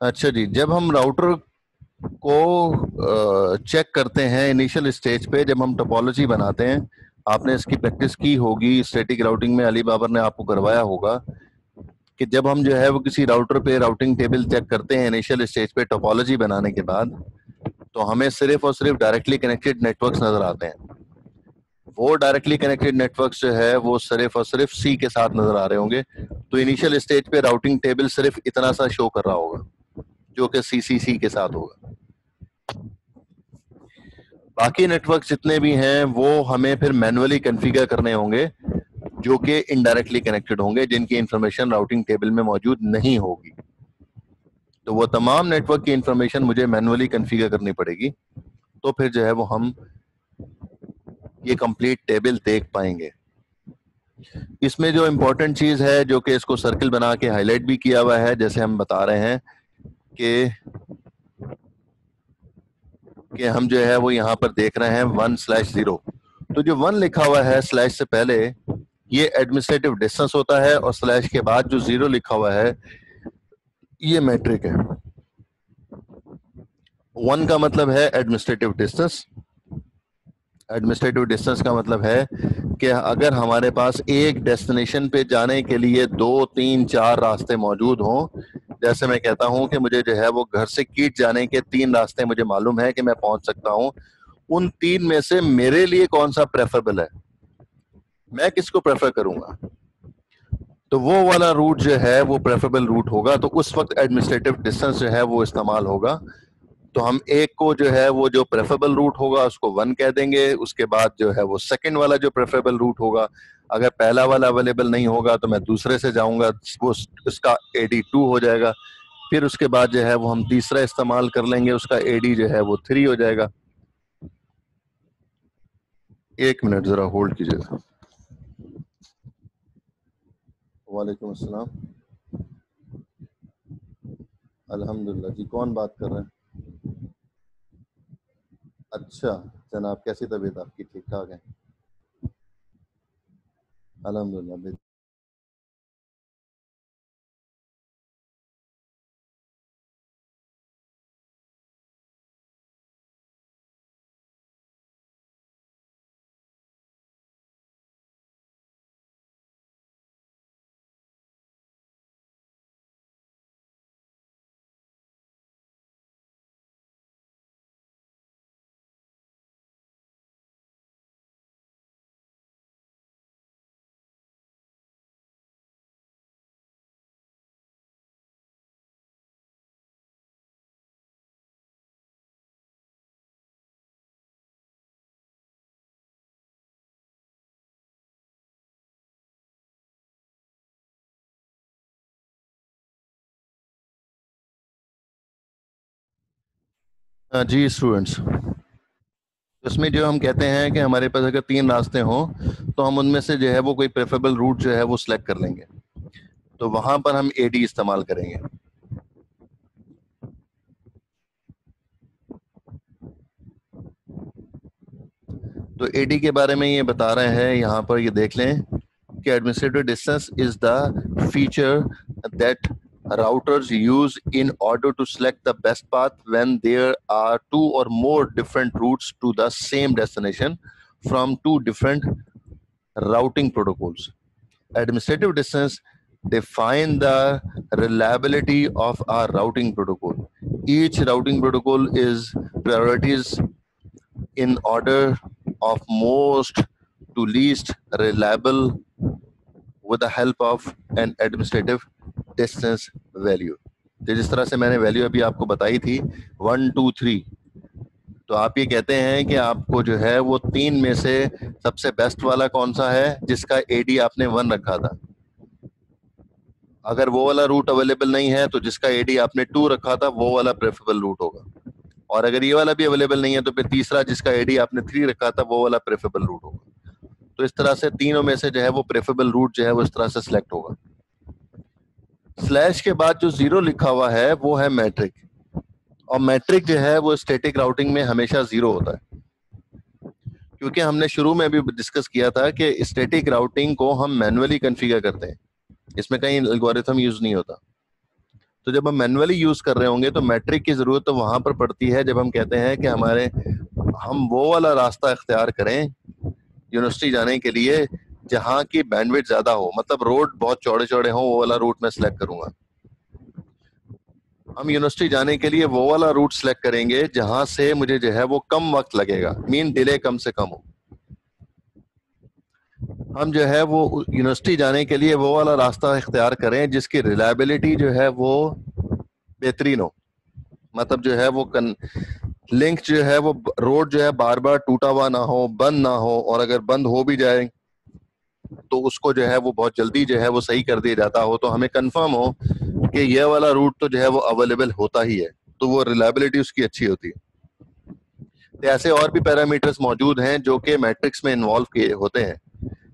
अच्छा जी, जब हम राउटर को चेक करते हैं इनिशियल स्टेज पे, जब हम टोपोलॉजी बनाते हैं, आपने इसकी प्रैक्टिस की होगी स्टैटिक राउटिंग में, अली बाबर ने आपको करवाया होगा कि जब हम जो है वो किसी राउटर पे राउटिंग टेबल चेक करते हैं इनिशियल स्टेज पे टोपोलॉजी बनाने के बाद, तो हमें सिर्फ और सिर्फ डायरेक्टली कनेक्टेड नेटवर्क्स नजर आते हैं। वो डायरेक्टली कनेक्टेड नेटवर्क्स जो है वो सिर्फ और सिर्फ सी के साथ नजर आ रहे होंगे। तो इनिशियल स्टेज पे राउटिंग टेबल सिर्फ इतना सा शो कर रहा होगा जो कि सी के साथ होगा। बाकी नेटवर्क जितने भी हैं वो हमें फिर मैन्युअली कॉन्फ़िगर करने होंगे, जो कि इनडायरेक्टली कनेक्टेड होंगे, जिनकी इंफॉर्मेशन राउटिंग टेबल में मौजूद नहीं होगी। तो वो तमाम नेटवर्क की इंफॉर्मेशन मुझे मैन्युअली कॉन्फ़िगर करनी पड़ेगी, तो फिर जो है वो हम ये कंप्लीट टेबल देख पाएंगे। इसमें जो इम्पोर्टेंट चीज है, जो कि इसको सर्कल बना के हाईलाइट भी किया हुआ है, जैसे हम बता रहे हैं कि हम जो है वो यहाँ पर देख रहे हैं 1/0। तो जो 1 लिखा हुआ है स्लैश से पहले, ये एडमिनिस्ट्रेटिव डिस्टेंस होता है, और स्लैश के बाद जो 0 लिखा हुआ है ये मैट्रिक है। 1 का मतलब है एडमिनिस्ट्रेटिव डिस्टेंस। एडमिनिस्ट्रेटिव डिस्टेंस का मतलब है कि अगर हमारे पास एक डेस्टिनेशन पे जाने के लिए 2 3 4 रास्ते मौजूद हों, जैसे मैं कहता हूं कि मुझे जो है वो घर से कीट जाने के 3 रास्ते मुझे मालूम है कि मैं पहुंच सकता हूं, उन 3 में से मेरे लिए कौन सा प्रेफरेबल है, मैं किसको प्रेफर करूंगा, तो वो वाला रूट जो है वो प्रेफरेबल रूट होगा। तो उस वक्त एडमिनिस्ट्रेटिव डिस्टेंस जो है वो इस्तेमाल होगा। तो हम एक को जो है वो जो प्रेफरेबल रूट होगा उसको 1 कह देंगे, उसके बाद जो है वो सेकंड वाला जो प्रेफरेबल रूट होगा, अगर पहला वाला अवेलेबल नहीं होगा तो मैं दूसरे से जाऊंगा, वो उसका AD2 हो जाएगा। फिर उसके बाद जो है वो हम तीसरा इस्तेमाल कर लेंगे, उसका AD जो है वो 3 हो जाएगा। 1 मिनट जरा होल्ड कीजिएगा। वालेकुम अस्सलाम। अल्हम्दुलिल्लाह जी, कौन बात कर रहे हैं? अच्छा जनाब, कैसी तबीयत आपकी? ठीक ठाक है? अल्हम्दुलिल्लाह। जी स्टूडेंट्स, इसमें जो हम कहते हैं कि हमारे पास अगर 3 रास्ते हों तो हम उनमें से जो है वो कोई प्रेफरेबल रूट जो है वो सिलेक्ट कर लेंगे, तो वहां पर हम AD इस्तेमाल करेंगे। तो AD के बारे में ये बता रहे हैं, यहाँ पर ये देख लें कि administrative distance is the feature that routers use in order to select the best path when there are 2 or more different routes to the same destination from 2 different routing protocols. Administrative distance define the reliability of our routing protocol. Each routing protocol is priorities in order of most to least reliable with the help of an administrative distance value. तो जिस तरह से मैंने value अभी आपको बताई थी 1 2 3, तो आप ये कहते हैं कि आपको जो है वो 3 में से सबसे बेस्ट वाला कौन सा है जिसका AD आपने 1 रखा था। अगर वो वाला रूट अवेलेबल नहीं है तो जिसका AD आपने 2 रखा था वो वाला प्रेफरेबल रूट होगा, और अगर ये वाला भी अवेलेबल नहीं है तो फिर तीसरा जिसका AD आपने 3 रखा था वो वाला प्रेफरेबल रूट होगा। तो इस तरह से तीनों में से जो है वो प्रेफरेबल रूट जो है वो इस तरह से सिलेक्ट होगा। स्लैश के बाद जो 0 लिखा हुआ है वो है मैट्रिक, और मैट्रिक जो है वो स्टैटिक राउटिंग में हमेशा 0 होता है, क्योंकि हमने शुरू में भी डिस्कस किया था कि स्टैटिक राउटिंग को हम मैन्युअली कॉन्फ़िगर करते हैं, इसमें कहीं एल्गोरिथम यूज नहीं होता। तो जब हम मैन्युअली यूज कर रहे होंगे तो मैट्रिक की जरूरत तो वहां पर पड़ती है जब हम कहते हैं कि हम वो वाला रास्ता इख्तियार करें यूनिवर्सिटी जाने के लिए जहाँ की बैंडविड्थ ज्यादा हो, मतलब रोड बहुत चौड़े चौड़े हो, वो वाला रूट मैं सिलेक्ट करूंगा। हम यूनिवर्सिटी जाने के लिए वो वाला रूट सिलेक्ट करेंगे जहां से मुझे जो है वो कम वक्त लगेगा, मीन डिले कम से कम हो। हम जो है वो यूनिवर्सिटी जाने के लिए वो वाला रास्ता इख्तियार करें जिसकी रिलायबिलिटी जो है वो बेहतरीन हो, मतलब जो है वो लिंक जो है वो रोड जो है बार बार टूटा हुआ ना हो, बंद ना हो, और अगर बंद हो भी जाए तो उसको जो है वो बहुत जल्दी जो है वो सही कर दिया जाता हो, तो हमें कंफर्म हो कि ये वाला रूट तो जो है वो अवेलेबल होता ही है, तो वो रिलायबिलिटी उसकी अच्छी होती है। तो ऐसे और भी पैरामीटर्स मौजूद हैं जो कि मैट्रिक्स में इन्वॉल्व किए होते हैं।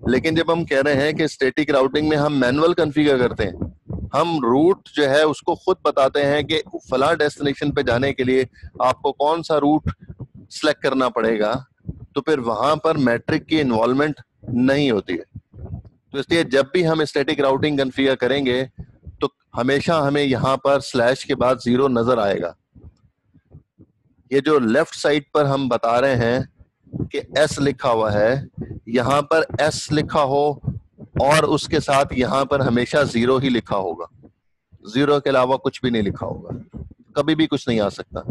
लेकिन जब हम कह रहे हैं कि स्टैटिक राउटिंग में हम मैनुअल कॉन्फ़िगर करते हैं, हम रूट जो है उसको खुद बताते हैं कि फला डेस्टिनेशन पे जाने के लिए आपको कौन सा रूट सिलेक्ट करना पड़ेगा, तो फिर वहां पर मैट्रिक की इन्वॉल्वमेंट नहीं होती है। तो इसलिए जब भी हम स्टैटिक राउटिंग कॉन्फ़िगर करेंगे तो हमेशा हमें यहाँ पर स्लैश के बाद 0 नजर आएगा। ये जो लेफ्ट साइड पर हम बता रहे हैं कि एस लिखा हुआ है, यहाँ पर एस लिखा हो और उसके साथ यहाँ पर हमेशा 0 ही लिखा होगा, 0 के अलावा कुछ भी नहीं लिखा होगा, कभी भी कुछ नहीं आ सकता।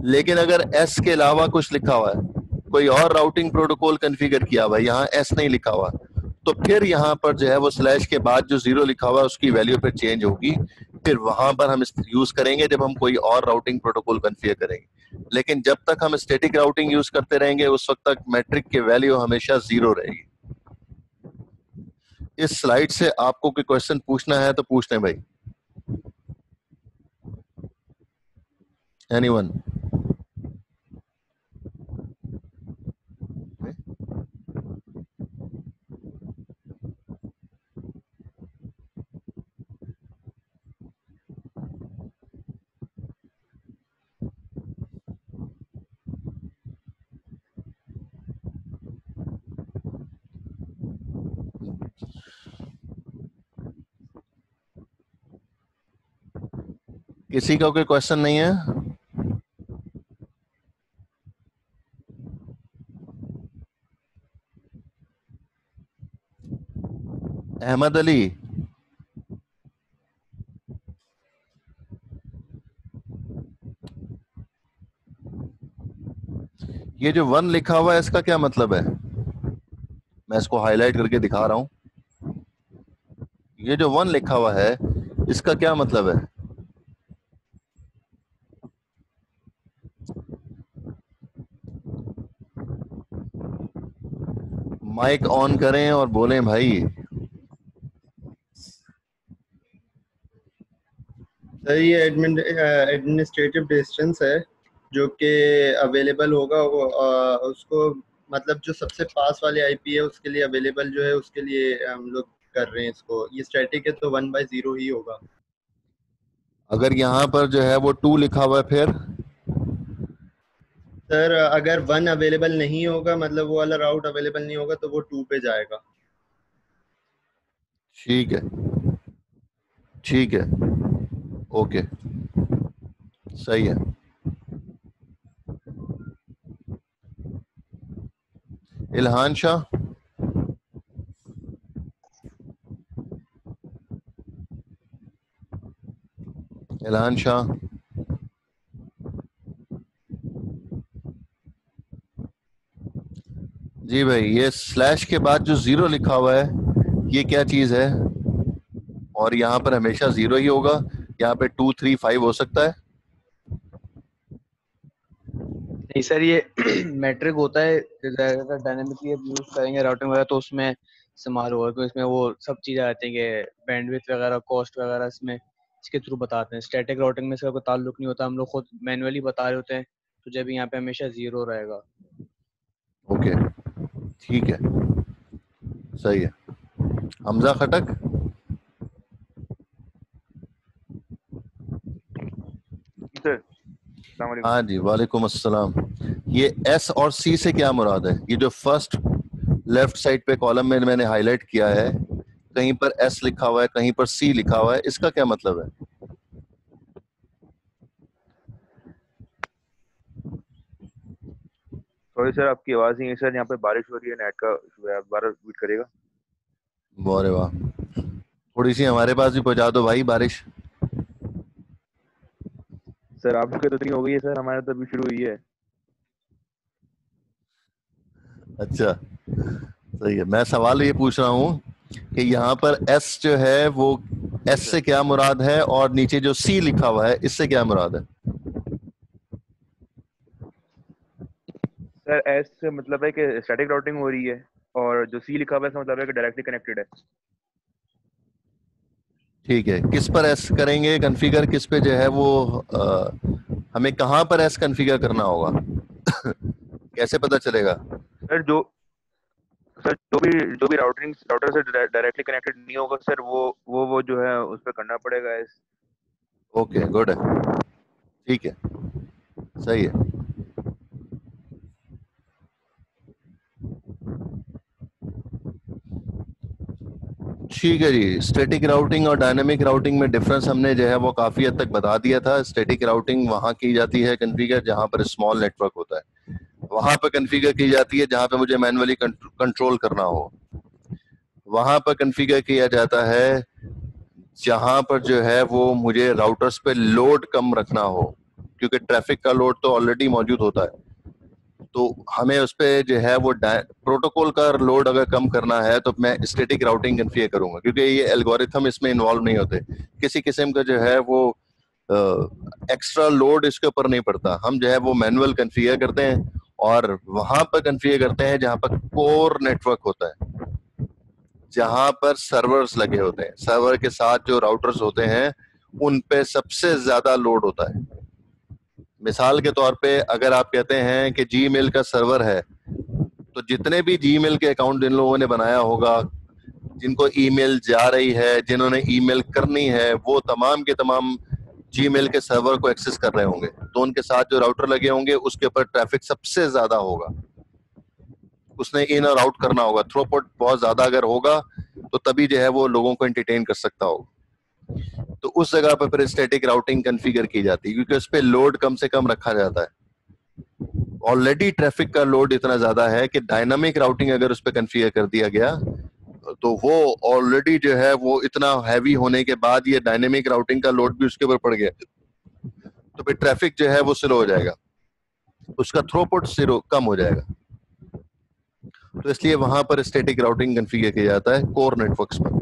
लेकिन अगर एस के अलावा कुछ लिखा हुआ है, कोई और राउटिंग प्रोटोकॉल कॉन्फ़िगर किया हुआ है, यहाँ एस नहीं लिखा हुआ, तो फिर यहाँ पर जो है वो स्लैश के बाद जो 0 लिखा हुआ है उसकी वैल्यू फिर चेंज होगी, फिर वहां पर हम यूज करेंगे जब हम कोई और राउटिंग प्रोटोकॉल कॉन्फ़िगर करेंगे। लेकिन जब तक हम स्टैटिक राउटिंग यूज करते रहेंगे उस वक्त तक मैट्रिक की वैल्यू हमेशा 0 रहेगी। इस स्लाइड से आपको कोई क्वेश्चन पूछना है तो पूछ लें भाई, एनीवन? किसी का कोई क्वेश्चन नहीं है? अहमद अली, ये जो 1 लिखा हुआ है इसका क्या मतलब है? मैं इसको हाईलाइट करके दिखा रहा हूं। ये जो 1 लिखा हुआ है इसका क्या मतलब है? माइक ऑन करें और बोलें भाई। सर ये एडमिनिस्ट्रेटिव डिस्टेंस है जो कि अवेलेबल होगा वो उसको मतलब जो सबसे पास वाले आईपी है उसके लिए अवेलेबल जो है उसके लिए हम लोग कर रहे हैं इसको। ये स्टैटिक है तो 1/0 ही होगा। अगर यहाँ पर जो है वो 2 लिखा हुआ है फिर? सर अगर 1 अवेलेबल नहीं होगा मतलब वो वाला राउट अवेलेबल नहीं होगा तो वो 2 पे जाएगा। ठीक है, ठीक है, ओके, सही है। इल्हान शाह, इल्हान शाह, जी भाई, ये स्लैश के बाद जो 0 लिखा हुआ है ये क्या चीज है? और यहाँ पर हमेशा 0 ही होगा, यहाँ पे 2 3 5 हो सकता है? नहीं सर, ये मैट्रिक होता है, अगर डायनेमिकली यूज करेंगे राउटिंग वगैरह तो उसमें इस्तेमाल होगा, तो इसमें वो सब चीज़ें आती हैं कि बैंडविड्थ वगैरह, कॉस्ट वगैरह, इसमें इसके थ्रू बताते हैं। स्टैटिक राउटिंग में इसका कोई ताल्लुक नहीं होता, हम लोग खुद मैनुअली बता रहे होते हैं, तो जब यहाँ पे हमेशा 0 रहेगा। ओके, ठीक है, सही है। हमजा खटक, हाँ जी, वालेकुम अस्सलाम। ये एस और सी से क्या मुराद है? ये जो फर्स्ट लेफ्ट साइड पे कॉलम में मैंने हाईलाइट किया है, कहीं पर एस लिखा हुआ है, कहीं पर सी लिखा हुआ है, इसका क्या मतलब है? सॉरी सर, आपकी आवाज नहीं है सर, यहाँ पे बारिश हो रही है, नेट का इशू है, आप दोबारा रिपीट करेगा। अरे वाह, थोड़ी सी हमारे पास भी पहुंचा दो भाई बारिश। सर आपके तो इतनी हो गई है सर, हमारे तो अभी शुरू हुई है। अच्छा सही है। मैं सवाल ये पूछ रहा हूँ कि यहाँ पर एस जो है वो एस से क्या मुराद है, और नीचे जो सी लिखा हुआ है इससे क्या मुराद है? सर एस से मतलब है कि स्टैटिक राउटिंग हो रही है, और जो सी लिखा हुआ है इसका मतलब है कि डायरेक्टली कनेक्टेड है। ठीक है, किस पर एस करेंगे कॉन्फ़िगर, किस पे जो है वो हमें कहाँ पर एस कॉन्फ़िगर करना होगा? कैसे पता चलेगा? सर जो भी राउटर से डायरेक्टली कनेक्टेड नहीं होगा सर, वो जो है उस पर करना पड़ेगा एस। ओके गुड है, ठीक है, सही है। ठीक है जी, स्टैटिक राउटिंग और डायनामिक राउटिंग में डिफरेंस हमने जो है वो काफी हद तक बता दिया था। स्टैटिक राउटिंग वहां की जाती है कॉन्फ़िगर जहां पर स्मॉल नेटवर्क होता है, वहां पर कॉन्फ़िगर की जाती है जहां पे मुझे मैन्युअली कंट्रोल करना हो, वहां पर कॉन्फ़िगर किया जाता है जहां पर जो है वो मुझे राउटर्स पे लोड कम रखना हो, क्योंकि ट्रैफिक का लोड तो ऑलरेडी मौजूद होता है, तो हमें उस पे जो है वो प्रोटोकॉल का लोड अगर कम करना है तो मैं स्टैटिक राउटिंग कॉन्फ़िगर करूंगा, क्योंकि ये एल्गोरिथम इसमें इन्वॉल्व नहीं होते, किसी किस्म का जो है वो एक्स्ट्रा लोड इसके ऊपर नहीं पड़ता। हम जो है वो मैनुअल कॉन्फ़िगर करते हैं और वहां पर कॉन्फ़िगर करते हैं जहां पर कोर नेटवर्क होता है, जहां पर सर्वर्स लगे होते हैं, सर्वर के साथ जो राउटर्स होते हैं उन पे सबसे ज्यादा लोड होता है। मिसाल के तौर पे अगर आप कहते हैं कि जीमेल का सर्वर है, तो जितने भी जीमेल के अकाउंट जिन लोगों ने बनाया होगा, जिनको ईमेल जा रही है, जिन्होंने ईमेल करनी है, वो तमाम के तमाम जीमेल के सर्वर को एक्सेस कर रहे होंगे, तो उनके साथ जो राउटर लगे होंगे उसके ऊपर ट्रैफिक सबसे ज्यादा होगा, उसने इन और आउट करना होगा, थ्रूपुट बहुत ज्यादा अगर होगा तो तभी जो है वो लोगों को एंटरटेन कर सकता होगा। तो उस जगह पर फिर स्टैटिक राउटिंग कॉन्फ़िगर की जाती है, क्योंकि उस पर लोड कम से कम रखा जाता है। ऑलरेडी ट्रैफिक का लोड इतना ज्यादा है कि डायनामिक राउटिंग अगर उस पर कॉन्फ़िगर कर दिया गया तो वो ऑलरेडी जो है वो इतना हैवी होने के बाद ये डायनेमिक राउटिंग का लोड भी उसके ऊपर पड़ गया, तो फिर ट्रैफिक जो है वो स्लो हो जाएगा, उसका थ्रूपुट कम हो जाएगा। तो इसलिए वहां पर स्टैटिक राउटिंग कॉन्फ़िगर किया जाता है कोर नेटवर्क्स पर।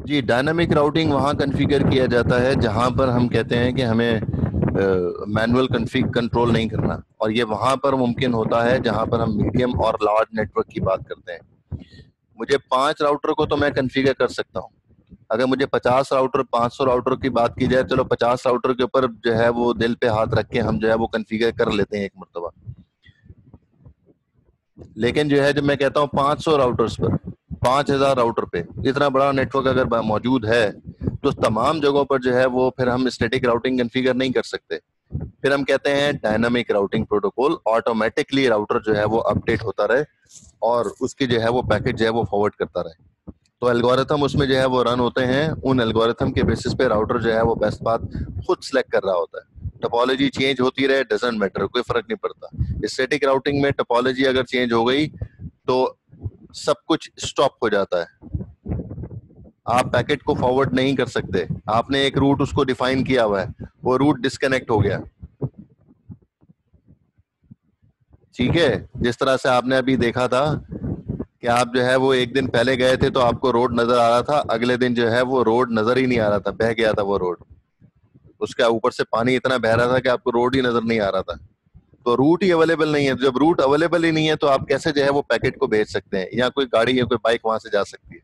जी, डायनामिक राउटिंग वहाँ कॉन्फ़िगर किया जाता है जहाँ पर हम कहते हैं कि हमें मैनुअल कॉन्फ़िग कंट्रोल नहीं करना, और ये वहाँ पर मुमकिन होता है जहाँ पर हम मीडियम और लार्ज नेटवर्क की बात करते हैं। मुझे 5 राउटर को तो मैं कॉन्फ़िगर कर सकता हूँ, अगर मुझे 50 राउटर 500 राउटर की बात की जाए, चलो 50 राउटर के ऊपर जो है वो दिल पे हाथ रख के हम जो है वो कॉन्फ़िगर कर लेते हैं एक मरतबा। लेकिन जो है जब मैं कहता हूँ 500 राउटर्स पर, 5000 राउटर पे इतना बड़ा नेटवर्क अगर मौजूद है, तो तमाम जगहों पर जो है वो फिर हम स्टैटिक राउटिंग कॉन्फ़िगर नहीं कर सकते। फिर हम कहते हैं dynamic routing protocol, automatically router जो है वो अपडेट होता रहे और उसकी जो है वो पैकेट जो है वो फॉरवर्ड करता रहे। तो एल्गोरिथम उसमें जो है वो रन होते हैं, उन एल्गोरिथम के बेसिस पे राउटर जो है वो बेस्ट पाथ खुद सेलेक्ट कर रहा होता है। टोपोलॉजी चेंज होती रहे डजंट मैटर, कोई फर्क नहीं पड़ता। स्टैटिक राउटिंग में टोपोलॉजी अगर चेंज हो गई तो सब कुछ स्टॉप हो जाता है, आप पैकेट को फॉरवर्ड नहीं कर सकते। आपने एक रूट उसको डिफाइन किया हुआ है, वो रूट डिस्कनेक्ट हो गया, ठीक है। जिस तरह से आपने अभी देखा था कि आप जो है वो एक दिन पहले गए थे तो आपको रोड नजर आ रहा था, अगले दिन जो है वो रोड नजर ही नहीं आ रहा था, बह गया था वो रोड, उसके ऊपर से पानी इतना बह रहा था कि आपको रोड ही नजर नहीं आ रहा था। तो रूट ही अवेलेबल नहीं है। जब रूट अवेलेबल ही नहीं है तो आप कैसे जो है वो पैकेट को भेज सकते हैं, या कोई गाड़ी या कोई बाइक वहां से जा सकती है।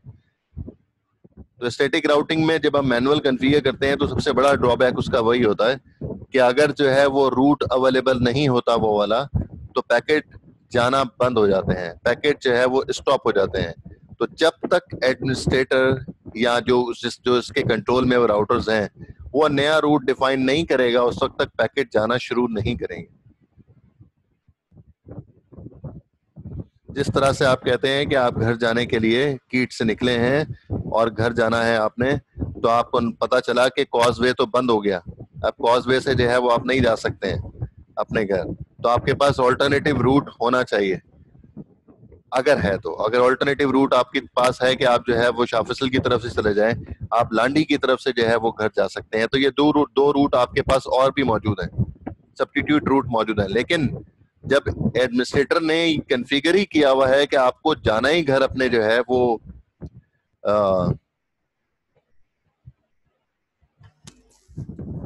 तो स्टैटिक राउटिंग में जब हम मैनुअल कॉन्फ़िगर करते हैं तो सबसे बड़ा ड्रॉबैक उसका वही होता है कि अगर जो है वो रूट अवेलेबल नहीं होता वो वाला, तो पैकेट जाना बंद हो जाते हैं, पैकेट जो है वो स्टॉप हो जाते हैं। तो जब तक एडमिनिस्ट्रेटर या जो इसके कंट्रोल में वो राउटर्स हैं वो नया रूट डिफाइन नहीं करेगा, उस वक्त तक पैकेट जाना शुरू नहीं करेंगे। जिस तरह से आप कहते हैं कि आप घर जाने के लिए कीट से निकले हैं और घर जाना है आपने, तो आपको पता चला कि कॉजवे तो बंद हो गया, अब कॉजवे से जो है वो आप नहीं जा सकते हैं अपने घर, तो आपके पास ऑल्टरनेटिव रूट होना चाहिए। अगर है तो, अगर ऑल्टरनेटिव रूट आपके पास है कि आप जो है वो शाफिसल की तरफ से चले जाएं, आप लांडी की तरफ से जो है वो घर जा सकते हैं, तो ये दो रूट आपके पास और भी मौजूद हैं, सब्स्टिट्यूट रूट मौजूद है। लेकिन जब एडमिनिस्ट्रेटर ने कॉन्फ़िगर ही किया हुआ है कि आपको जाना ही घर अपने जो है वो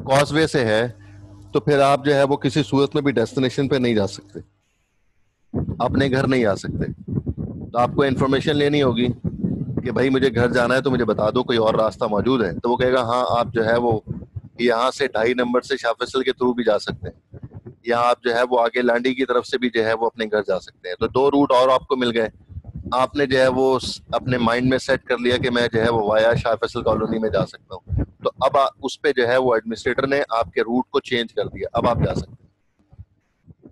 कॉजवे से है, तो फिर आप जो है वो किसी सूरत में भी डेस्टिनेशन पे नहीं जा सकते, अपने घर नहीं आ सकते। तो आपको इन्फॉर्मेशन लेनी होगी कि भाई मुझे घर जाना है तो मुझे बता दो कोई और रास्ता मौजूद है। तो वो कहेगा हाँ आप जो है वो यहाँ से 2.5 नंबर से शाफिसल के थ्रू भी जा सकते हैं, या आप जो है वो आगे लांडी की तरफ से भी जो है वो अपने घर जा सकते हैं। तो 2 रूट और आपको मिल गए। आपने जो है वो अपने माइंड में सेट कर लिया कि मैं जो है वो वाया शाह फैसल कॉलोनी में जा सकता हूँ, तो अब उस पे जो है वो एडमिनिस्ट्रेटर ने आपके रूट को चेंज कर दिया, अब आप जा सकते हैं।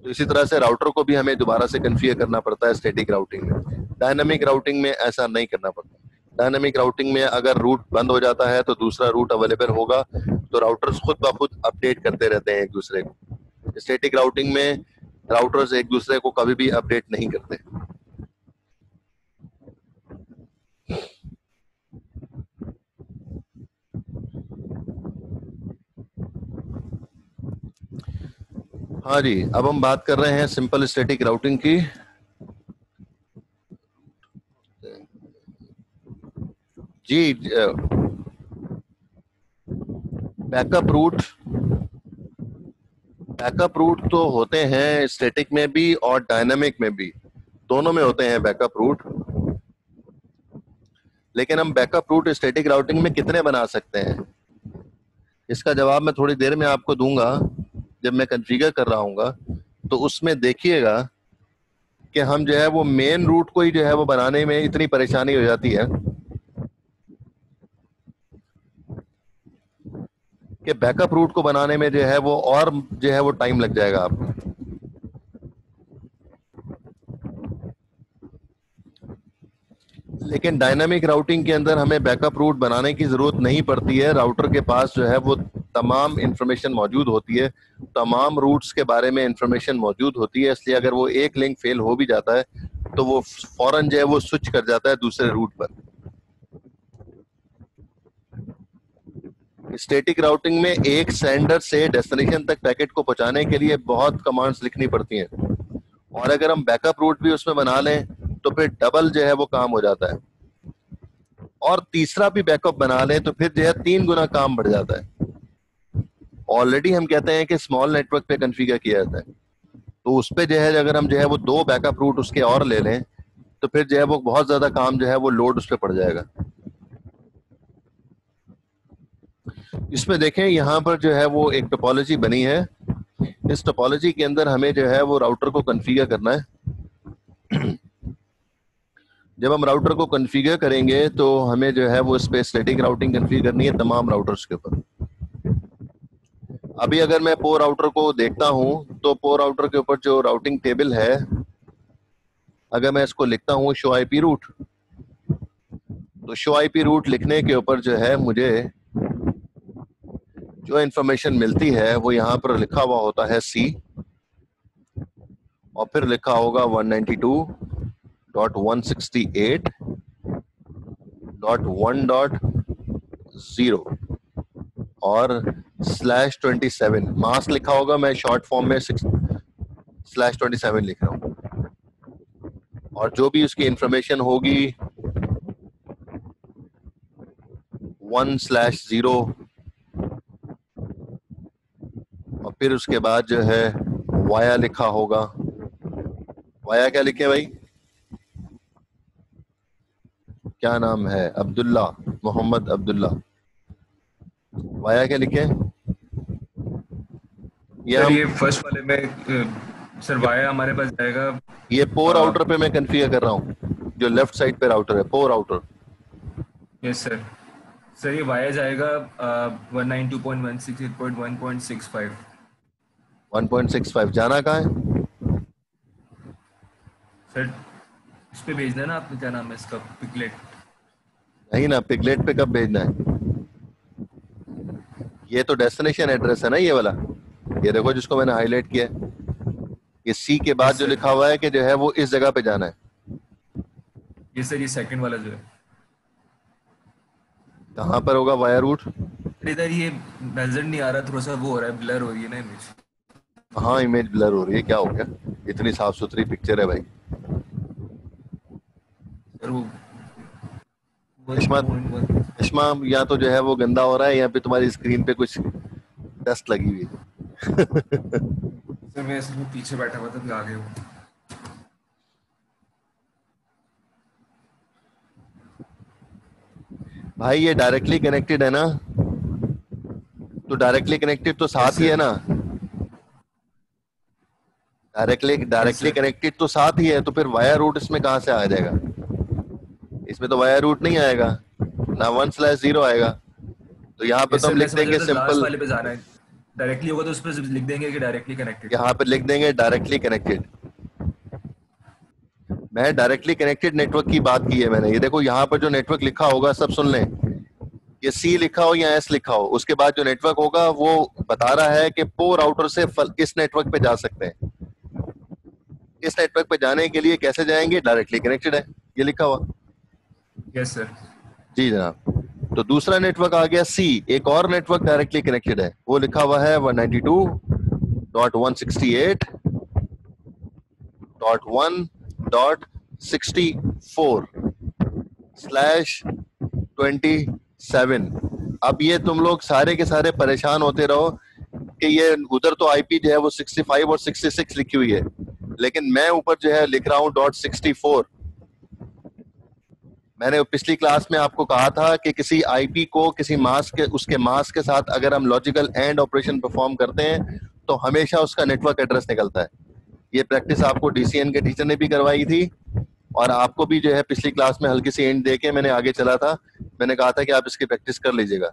तो इसी तरह से राउटर को भी हमें दोबारा से कन्फिगर करना पड़ता है स्टैटिक राउटिंग में। डायनामिक राउटिंग में ऐसा नहीं करना पड़ता। डायनामिक राउटिंग में अगर रूट बंद हो जाता है तो दूसरा रूट अवेलेबल होगा, तो राउटर्स खुद ब खुद अपडेट करते रहते हैं एक दूसरे को। स्टैटिक राउटिंग में राउटर्स एक दूसरे को कभी भी अपडेट नहीं करते। हाँ जी, अब हम बात कर रहे हैं सिंपल स्टैटिक राउटिंग की। जी, बैकअप रूट तो होते हैं स्टैटिक में भी और डायनामिक में भी, दोनों में होते हैं बैकअप रूट। लेकिन हम बैकअप रूट स्टैटिक राउटिंग में कितने बना सकते हैं, इसका जवाब मैं थोड़ी देर में आपको दूंगा जब मैं कॉन्फ़िगर कर रहा हूँगा। तो उसमें देखिएगा कि हम जो है वो मेन रूट को ही जो है वो बनाने में इतनी परेशानी हो जाती है कि बैकअप रूट को बनाने में जो है वो और जो है वो टाइम लग जाएगा आपको। लेकिन डायनामिक राउटिंग के अंदर हमें बैकअप रूट बनाने की जरूरत नहीं पड़ती है। राउटर के पास जो है वो तमाम इंफॉर्मेशन मौजूद होती है, तमाम रूट्स के बारे में इंफॉर्मेशन मौजूद होती है, इसलिए अगर वो एक लिंक फेल हो भी जाता है तो वो फौरन जो है वो स्विच कर जाता है दूसरे रूट पर। स्टैटिक राउटिंग में एक सेंडर से डेस्टिनेशन तक पैकेट को पहुंचाने के लिए बहुत कमांड्स लिखनी पड़ती हैं, और अगर हम बैकअप रूट भी उसमें बना लें तो फिर डबल जो है वो काम हो जाता है, और तीसरा भी बैकअप बना लें तो फिर जो है 3 गुना काम बढ़ जाता है। ऑलरेडी हम कहते हैं कि स्मॉल नेटवर्क पे कॉन्फ़िगर किया जाता है, तो उस पे जो है अगर हम जो है वो 2 बैकअप रूट उसके और ले लें तो फिर जो है वो बहुत ज्यादा काम जो है वो लोड उस पर पड़ जाएगा। इसमें देखें यहाँ पर जो है वो एक टोपोलॉजी बनी है। इस टोपोलॉजी के अंदर हमें जो है वो राउटर को कॉन्फ़िगर करना है। जब हम राउटर को कॉन्फ़िगर करेंगे तो हमें जो है वो इस पे स्टैटिक राउटिंग कॉन्फ़िगर करनी है तमाम राउटर्स के ऊपर। अभी अगर मैं पो राउटर को देखता हूं तो पो राउटर के ऊपर जो राउटिंग टेबल है, अगर मैं इसको लिखता हूं शो आईपी रूट, तो शो आईपी रूट लिखने के ऊपर जो है मुझे जो इंफॉर्मेशन मिलती है वो यहाँ पर लिखा हुआ होता है सी, और फिर लिखा होगा 192.168.1.0 और /27 मास्क लिखा होगा। मैं शॉर्ट फॉर्म में /27 लिख रहा हूँ, और जो भी उसकी इंफॉर्मेशन होगी 1/0, और फिर उसके बाद जो है वाया लिखा होगा। वाया क्या लिखे भाई? क्या नाम है? अब्दुल्ला, मोहम्मद अब्दुल्ला। वाया क्या लिखे? ये सर हम ये फर्स्ट वाले में सर वाया हमारे पास जाएगा। ये पोर आउटर पे मैं कन्फिगर कर रहा हूँ, जो लेफ्ट साइड पे राउटर है, पोर आउटर। Yes sir. सर ये वाया जाएगा 192.168.1.65। 1.65 जाना कहाँ है? सर इस पे भेजना है ना आपने, क्या नाम है इसका, पिकलेट। नहीं ना, पिगलेट पे कब भेजना है? ये तो डेस्टिनेशन एड्रेस है ना ये वाला, ये देखो जिसको मैंने हाईलाइट किया है, ये सी के बाद जो लिखा हुआ है कि जो है वो इस जगह पे जाना है। ये सर ये सेकंड वाला जो है, कहाँ पर होगा वाया रूट? इधर ये नजर नहीं आ रहा, थोड़ा सा वो हो रहा है, ब्लर हो रही है ना इमेज। हाँ इमेज ब्लर हो रही है, क्या हो गया? इतनी साफ सुथरी पिक्चर है भाई। सर वो इश्मा, इश्मा या तो जो है वो गंदा हो रहा है या फिर तुम्हारी स्क्रीन पे कुछ डस्ट लगी हुई है। सर मैं असल में पीछे बैठा हुआ था, अभी आगे हूँ। भाई ये डायरेक्टली कनेक्टेड है ना, तो डायरेक्टली कनेक्टेड तो साथ ही है ना, डायरेक्टली कनेक्टेड तो साथ ही है, तो फिर वाया रूट इसमें कहां से आ जाएगा? इसमें तो वाया रूट नहीं आएगा ना, 1/0 आएगा। तो यहाँ पे तो हम लिख देंगे सिंपल वाले पे जाना है, डायरेक्टली होगा तो उस पर लिख देंगे कि डायरेक्टली कनेक्टेड। यहाँ पे लिख देंगे डायरेक्टली कनेक्टेड। मैं डायरेक्टली कनेक्टेड नेटवर्क की बात की है मैंने। ये देखो यहाँ पर जो नेटवर्क लिखा होगा, सब सुन लें, ये सी लिखा हो या एस लिखा हो, उसके बाद जो नेटवर्क होगा वो बता रहा है कि पोर आउटर से इस नेटवर्क पे जा सकते हैं। इस नेटवर्क पे जाने के लिए कैसे जाएंगे? डायरेक्टली कनेक्टेड है, ये लिखा हुआ। Yes sir. जी जनाब। तो दूसरा नेटवर्क आ गया सी, एक और नेटवर्क डायरेक्टली कनेक्टेड है, वो लिखा हुआ है 192.168.164/27। अब ये तुम लोग सारे के सारे परेशान होते रहो कि ये उधर तो आईपी जो है वो 65 और 66 लिखी हुई है, लेकिन मैं ऊपर जो है लिख रहा हूँ .64। मैंने पिछली क्लास में आपको कहा था कि किसी आईपी को किसी मास्क के उसके मास्क के साथ अगर हम लॉजिकल एंड ऑपरेशन परफॉर्म करते हैं तो हमेशा उसका नेटवर्क एड्रेस निकलता है। ये प्रैक्टिस आपको डीसीएन के टीचर ने भी करवाई थी और आपको भी जो है पिछली क्लास में हल्की सी एंड देके मैंने आगे चला था। मैंने कहा था कि आप इसकी प्रैक्टिस कर लीजिएगा।